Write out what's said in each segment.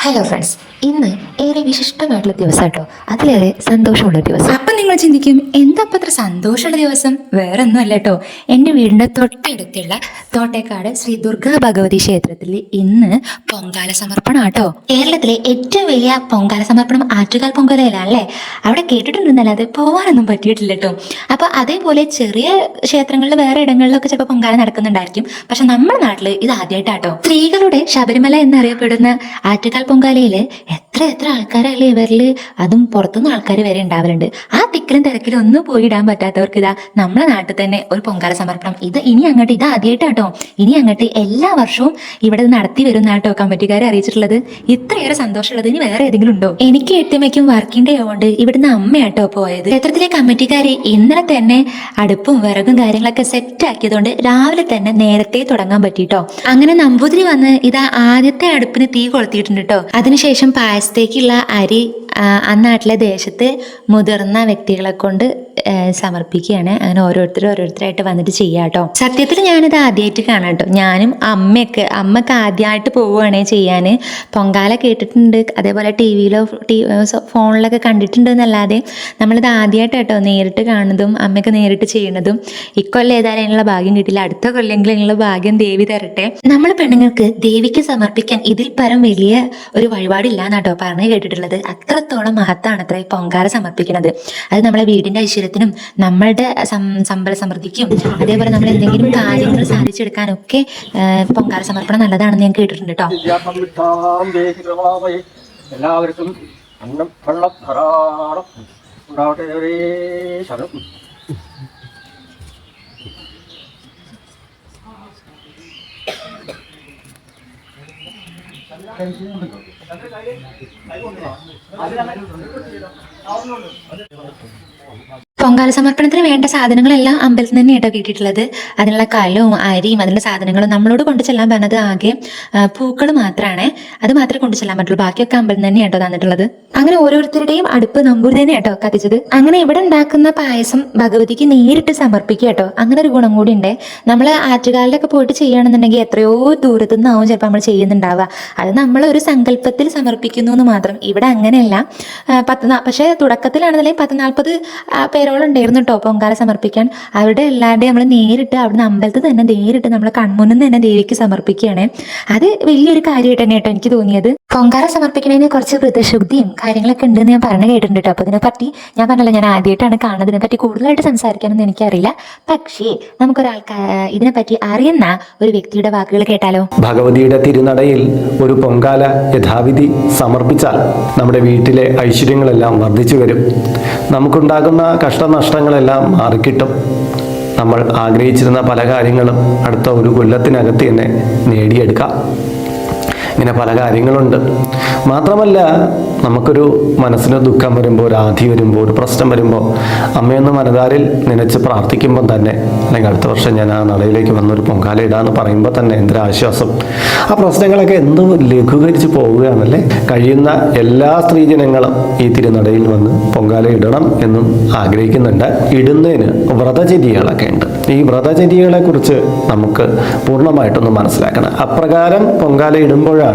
Hello friends, ഇന്ന് ഏറെ വിശിഷ്ടമായിട്ടുള്ള ദിവസം കേട്ടോ. അതിലേറെ സന്തോഷമുള്ള ദിവസം. അപ്പം നിങ്ങൾ ചിന്തിക്കും, എന്താ അപ്പം അത്ര സന്തോഷമുള്ള ദിവസം? വേറെ ഒന്നും അല്ല കേട്ടോ, എൻ്റെ വീടിൻ്റെ തൊട്ടടുത്തുള്ള തോട്ടേക്കാട് ശ്രീ ദുർഗാ ഭഗവതി ക്ഷേത്രത്തിൽ ഇന്ന് പൊങ്കാല സമർപ്പണം ആട്ടോ. കേരളത്തിലെ ഏറ്റവും വലിയ പൊങ്കാല സമർപ്പണം ആറ്റുകാൽ പൊങ്കാലയിലല്ലേ? അവിടെ കേട്ടിട്ടുണ്ടെന്നല്ലാതെ പോകാനൊന്നും പറ്റിയിട്ടില്ല കേട്ടോ. അപ്പോൾ അതേപോലെ ചെറിയ ക്ഷേത്രങ്ങളിൽ വേറെ ഇടങ്ങളിലൊക്കെ ചിലപ്പോൾ പൊങ്കാല നടക്കുന്നുണ്ടായിരിക്കും. പക്ഷെ നമ്മുടെ നാട്ടിൽ ഇത് ആദ്യമായിട്ടാട്ടോ. സ്ത്രീകളുടെ ശബരിമല എന്നറിയപ്പെടുന്ന ആറ്റുകാൽ പൊങ്കാലയില് എത്ര ആൾക്കാരല്ലേ ഇവരില്, അതും പുറത്തുനിന്ന് ആൾക്കാർ വരെ ഉണ്ടാവലുണ്ട്. ആ തിക്കിലും തിരക്കിലും ഒന്നും പോയിടാൻ പറ്റാത്തവർക്ക് ഇതാ നമ്മുടെ നാട്ടിൽ തന്നെ ഒരു പൊങ്കാല സമർപ്പണം. ഇനി അങ്ങോട്ട് ഇത് ആദ്യമായിട്ടാട്ടോ. ഇനി അങ്ങോട്ട് എല്ലാ വർഷവും ഇവിടെ നടത്തി വരുന്നാട്ടോ കമ്മിറ്റിക്കാരെ അറിയിച്ചിട്ടുള്ളത്. ഇത്രയേറെ സന്തോഷമുള്ളത് ഇനി വേറെ ഏതെങ്കിലും ഉണ്ടോ? എനിക്ക് എട്ടുമയ്ക്കും വർക്കിംഗ് ഡേ ആവുകൊണ്ട് ഇവിടുന്ന് അമ്മയാട്ടോ പോയത്. ക്ഷേത്രത്തിലെ കമ്മിറ്റിക്കാര് ഇന്നലെ തന്നെ അടുപ്പും വിറകും കാര്യങ്ങളൊക്കെ സെറ്റ് ആക്കിയതുകൊണ്ട് രാവിലെ തന്നെ നേരത്തെ തുടങ്ങാൻ പറ്റിട്ടോ. അങ്ങനെ നമ്പൂതിരി വന്ന് ഇതാ ആദ്യത്തെ അടുപ്പിന് തീ കൊളുത്തിയിട്ടുണ്ട് കേട്ടോ. അതിനുശേഷം പായസത്തേക്കുള്ള അരി നാട്ടിലെ ദേശത്ത് മുതിർന്ന വ്യക്തികളെ കൊണ്ട് സമർപ്പിക്കുകയാണ്. അങ്ങനെ ഓരോരുത്തരായിട്ട് വന്നിട്ട് ചെയ്യാം കേട്ടോ. സത്യത്തിൽ ഞാനിത് ആദ്യമായിട്ട് കാണാം കേട്ടോ. ഞാനും അമ്മയൊക്കെ ആദ്യമായിട്ട് പോവുകയാണേ ചെയ്യാൻ. പൊങ്കാല കേട്ടിട്ടുണ്ട്, അതേപോലെ ടിവിയിലോ ഫോണിലൊക്കെ കണ്ടിട്ടുണ്ട് എന്നല്ലാതെ നമ്മളിത് ആദ്യമായിട്ട് കേട്ടോ നേരിട്ട് കാണുന്നതും അമ്മയൊക്കെ നേരിട്ട് ചെയ്യണതും. ഇക്കൊല്ലം ഏതായാലും അതിനുള്ള ഭാഗ്യം കിട്ടില്ല, അടുത്ത കൊല്ലെങ്കിലും അതിനുള്ള ഭാഗ്യം ദേവി തരട്ടെ. നമ്മൾ പെണ്ണുങ്ങൾക്ക് ദേവിക്ക് സമർപ്പിക്കാൻ ഇതിൽ പരം വലിയ ഒരു വഴിപാടില്ല എന്നാട്ടോ പറഞ്ഞു കേട്ടിട്ടുള്ളത്. അത്രത്തോളം മഹത്താണ് അത്ര പൊങ്കാല സമർപ്പിക്കുന്നത്. അത് നമ്മളെ വീടിന്റെ ഐശ്വര്യത്തിനും നമ്മളുടെ സമ്പൽ സമൃദ്ധിക്കും അതേപോലെ നമ്മൾ എന്തെങ്കിലും കാര്യങ്ങൾ സാധിച്ചെടുക്കാനൊക്കെ പൊങ്കാല സമർപ്പണം നല്ലതാണെന്ന് ഞാൻ കേട്ടിട്ടുണ്ട് കേട്ടോ. എല്ലാവർക്കും അന്നം വെള്ളം ധാരാളം ഉണ്ടാവട്ടെ. ശരം പൊങ്കാല സമർപ്പണത്തിന് വേണ്ട സാധനങ്ങളെല്ലാം അമ്പലത്തിൽ തന്നെ കേട്ടോ കിട്ടിയിട്ടുള്ളത്. അതിനുള്ള കലവും അരിയും അതിനുള്ള സാധനങ്ങളും നമ്മളോട് കൊണ്ടു ചെല്ലാൻ പറഞ്ഞത് ആകെ പൂക്കൾ മാത്രമാണ്. അത് മാത്രമേ കൊണ്ടു ചെല്ലാൻ പറ്റുള്ളൂ, ബാക്കിയൊക്കെ അമ്പലത്തിൽ തന്നെ കേട്ടോ തന്നിട്ടുള്ളത്. അങ്ങനെ ഓരോരുത്തരുടെയും അടുപ്പ് നമ്പൂരി തന്നെ കേട്ടോ കത്തിച്ചത്. അങ്ങനെ ഇവിടെ ഉണ്ടാക്കുന്ന പായസം ഭഗവതിക്ക് നേരിട്ട് സമർപ്പിക്കുക കേട്ടോ. അങ്ങനെ ഒരു ഗുണം കൂടി ഉണ്ട്. നമ്മൾ ആറ്റുകാലിലൊക്കെ പോയിട്ട് ചെയ്യുകയാണെന്നുണ്ടെങ്കിൽ എത്രയോ ദൂരത്തു നിന്നാവും ചിലപ്പോൾ നമ്മൾ ചെയ്യുന്നുണ്ടാവുക. അത് നമ്മൾ ഒരു സങ്കല്പത്തിൽ സമർപ്പിക്കുന്നു എന്ന് മാത്രം. ഇവിടെ അങ്ങനെയല്ല. പക്ഷേ തുടക്കത്തിലാണെന്നുണ്ടെങ്കിൽ 40-40 പേരോളം ഉണ്ടായിരുന്നു കേട്ടോ പൊങ്കാല സമർപ്പിക്കാൻ. അവിടെ എല്ലാവരുടെയും നമ്മൾ നേരിട്ട് അവിടുന്ന് അമ്പലത്തിൽ തന്നെ നേരിട്ട് നമ്മളെ കൺമുന്നിൽ തന്നെ ദേവിക്ക് സമർപ്പിക്കുകയാണ്. അത് വലിയൊരു കാര്യമായിട്ട് തന്നെ കേട്ടോ എനിക്ക് തോന്നിയത്. പൊങ്കാല സമർപ്പിക്കുന്നതിന് കുറച്ച് വ്രതശുദ്ധിയും കാര്യങ്ങളൊക്കെ ഉണ്ടെന്ന് ഞാൻ പറഞ്ഞു കേട്ടിട്ടുണ്ട് കേട്ടോ. അപ്പോൾ ഇതിനെപ്പറ്റി ഞാൻ പറഞ്ഞല്ലോ, ഞാൻ ആദ്യമായിട്ടാണ് കാണുന്നത്. ഇതിനെപ്പറ്റി കൂടുതലായിട്ട് സംസാരിക്കാനൊന്നും എനിക്കറിയില്ല. പക്ഷേ നമുക്കൊരാൾക്ക് ഇതിനെപ്പറ്റി അറിയുന്ന ഒരു വ്യക്തിയുടെ വാക്കുകൾ കേട്ടാലോ. ഭഗവതിയുടെ തിരുനടയിൽ ഒരു പൊങ്കാല യഥാവിധി സമർപ്പിച്ചാൽ നമ്മുടെ വീട്ടിലെ ഐശ്വര്യങ്ങളെല്ലാം വർദ്ധിച്ചു വരും. നമുക്കുണ്ടാകുന്ന കഷ്ടനഷ്ടങ്ങളെല്ലാം മാറിക്കിട്ടും. നമ്മൾ ആഗ്രഹിച്ചിരുന്ന പല കാര്യങ്ങളും അടുത്ത ഒരു കൊല്ലത്തിനകത്ത് തന്നെ നേടിയെടുക്കാം. ഇങ്ങനെ പല കാര്യങ്ങളുണ്ട്. മാത്രമല്ല, നമുക്കൊരു മനസ്സിന് ദുഃഖം വരുമ്പോൾ, ഒരു ആധി വരുമ്പോൾ, ഒരു പ്രശ്നം വരുമ്പോൾ അമ്മയൊന്ന് മനതാരിൽ നനച്ച് പ്രാർത്ഥിക്കുമ്പോൾ തന്നെ, അല്ലെങ്കിൽ അടുത്ത വർഷം ഞാൻ ആ നടയിലേക്ക് വന്നൊരു പൊങ്കാല ഇടാന്ന് പറയുമ്പോൾ തന്നെ എന്തൊരു ആശ്വാസം. ആ പ്രശ്നങ്ങളൊക്കെ എന്തോ ലഘൂകരിച്ച് പോവുകയാണല്ലേ. കഴിയുന്ന എല്ലാ സ്ത്രീജനങ്ങളും ഈ തിരുനടയിൽ വന്ന് പൊങ്കാല ഇടണം എന്നും ആഗ്രഹിക്കുന്നുണ്ട്. ഇടുന്നതിന് വ്രതചര്യകളൊക്കെ ഉണ്ട്. ഈ വ്രതചര്യകളെ കുറിച്ച് നമുക്ക് പൂർണ്ണമായിട്ടൊന്ന് മനസ്സിലാക്കണം. അപ്രകാരം പൊങ്കാല ഇടുമ്പോഴാണ്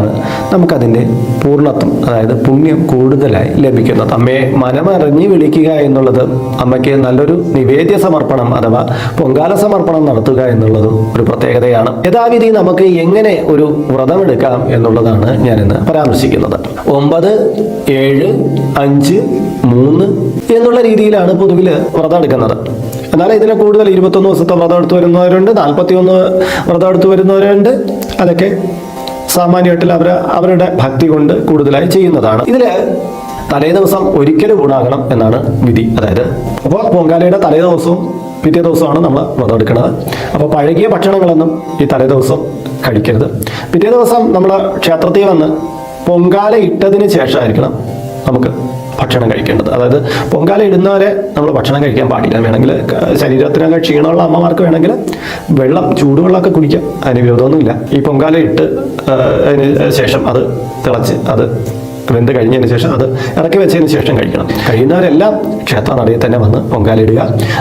നമുക്കതിൻ്റെ പൂർണ്ണത്വം, അതായത് പുണ്യം കൂടുതലായി ലഭിക്കുന്നത്. അമ്മയെ മനമറിഞ്ഞ് വിളിക്കുക എന്നുള്ളത്, അമ്മയ്ക്ക് നല്ലൊരു നിവേദ്യ സമർപ്പണം അഥവാ പൊങ്കാല സമർപ്പണം നടത്തുക എന്നുള്ളതും ഒരു പ്രത്യേകതയാണ്. യഥാവിധി നമുക്ക് എങ്ങനെ ഒരു വ്രതമെടുക്കാം എന്നുള്ളതാണ് ഞാനിന്ന് പരാമർശിക്കുന്നത്. 9, 7, 5, 3 എന്നുള്ള രീതിയിലാണ് പൊതുവിൽ വ്രതം എടുക്കുന്നത്. എന്നാൽ ഇതിനെ കൂടുതൽ 21 ദിവസത്തെ വ്രതം എടുത്തു വരുന്നവരുണ്ട്, 41 വ്രതം എടുത്തു വരുന്നവരുണ്ട്. അതൊക്കെ സാമാന്യമായിട്ട് അവരുടെ ഭക്തി കൊണ്ട് കൂടുതലായി ചെയ്യുന്നതാണ്. ഇതിൽ തലേ ദിവസം ഒരിക്കലും ഊണാകണം എന്നാണ് വിധി. അതായത് അപ്പോൾ പൊങ്കാലയുടെ തലേ ദിവസവും പിറ്റേ ദിവസമാണ് നമ്മൾ വ്രതം എടുക്കുന്നത്. അപ്പോൾ പഴകിയ ഭക്ഷണങ്ങളൊന്നും ഈ തലേ ദിവസം കഴിക്കരുത്. പിറ്റേ ദിവസം നമ്മൾ ക്ഷേത്രത്തിൽ വന്ന് പൊങ്കാല ഇട്ടതിന് ശേഷമായിരിക്കണം നമുക്ക് ഭക്ഷണം കഴിക്കേണ്ടത്. അതായത് പൊങ്കാല ഇടുന്നവരെ നമ്മൾ ഭക്ഷണം കഴിക്കാൻ പാടില്ല. വേണമെങ്കിൽ ശരീരത്തിനൊക്കെ ക്ഷീണമുള്ള അമ്മമാർക്ക് വേണമെങ്കിൽ ചൂടുവെള്ളമൊക്കെ കുടിക്കാം, അതിന് വിരോധമൊന്നുമില്ല. ഈ പൊങ്കാല ഇട്ട് അതിന് ശേഷം അത് തിളച്ച് അത് വെന്ത് കഴിഞ്ഞതിന് ശേഷം അത് ഇറക്കി വെച്ചതിന് ശേഷം കഴിക്കണം. കഴിയുന്നവരെല്ലാം ക്ഷേത്രനടയിൽ തന്നെ വന്ന് പൊങ്കാലയിടുക.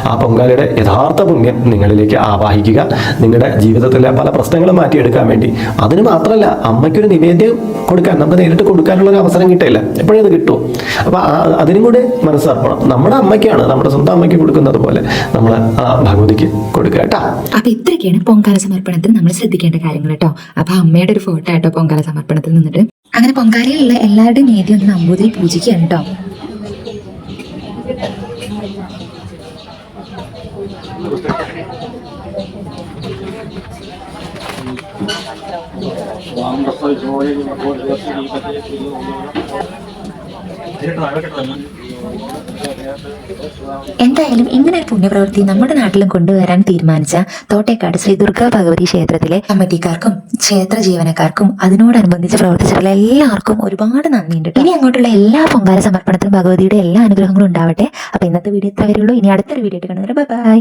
ആ പൊങ്കാലയുടെ യഥാർത്ഥ പുണ്യം നിങ്ങളിലേക്ക് ആവാഹിക്കുക. നിങ്ങളുടെ ജീവിതത്തിലെ പല പ്രശ്നങ്ങളും മാറ്റിയെടുക്കാൻ വേണ്ടി. അതിന് മാത്രമല്ല, അമ്മയ്ക്കൊരു നിവേദ്യം കൊടുക്കാൻ, നമുക്ക് നേരിട്ട് കൊടുക്കാനുള്ള ഒരു അവസരം കിട്ടില്ല, എപ്പോഴും അത് കിട്ടും. അപ്പൊ അതിനും കൂടി മനസ്സർപ്പണം. നമ്മുടെ അമ്മയ്ക്കാണ്, നമ്മുടെ സ്വന്തം അമ്മയ്ക്ക് കൊടുക്കുന്നത് പോലെ നമ്മൾ ആ ഭഗവതിക്ക് കൊടുക്കുക കേട്ടോ. അപ്പൊ ഇത്രയൊക്കെയാണ് പൊങ്കാല സമർപ്പണത്തിൽ നമ്മൾ ശ്രദ്ധിക്കേണ്ട കാര്യങ്ങൾ കേട്ടോ. അപ്പൊ അമ്മയുടെ ഒരു ഫോട്ടോ ആയിട്ടോ പൊങ്കാല സമർപ്പണത്തിൽ നിന്നിട്ട്. അങ്ങനെ പൊങ്കാലയിലുള്ള എല്ലാവരുടെയും നേതി ഒന്ന് നമ്പൂതിരി പൂജിക്കുകയാണ് കേട്ടോ. എന്തായാലും ഇങ്ങനെ ഒരു പുണ്യപ്രവൃത്തി നമ്മുടെ നാട്ടിലും കൊണ്ടുവരാൻ തീരുമാനിച്ച തോട്ടേക്കാട് ശ്രീ ദുർഗാ ഭഗവതി ക്ഷേത്രത്തിലെ കമ്മിറ്റിക്കാർക്കും ക്ഷേത്ര ജീവനക്കാർക്കും അതിനോടനുബന്ധിച്ച് പ്രവർത്തിച്ചിട്ടുള്ള എല്ലാവർക്കും ഒരുപാട് നന്ദിയുണ്ട്. ഇനി അങ്ങോട്ടുള്ള എല്ലാ പൊങ്കാല സമർപ്പണത്തിലും ഭഗവതിയുടെ എല്ലാ അനുഗ്രഹങ്ങളും ഉണ്ടാവട്ടെ. അപ്പൊ ഇന്നത്തെ വീഡിയോ ഇത്ര വരെയുള്ളൂ. ഇനി അടുത്തൊരു വീഡിയോ ആയിട്ട് കാണുന്നത്. ബൈ.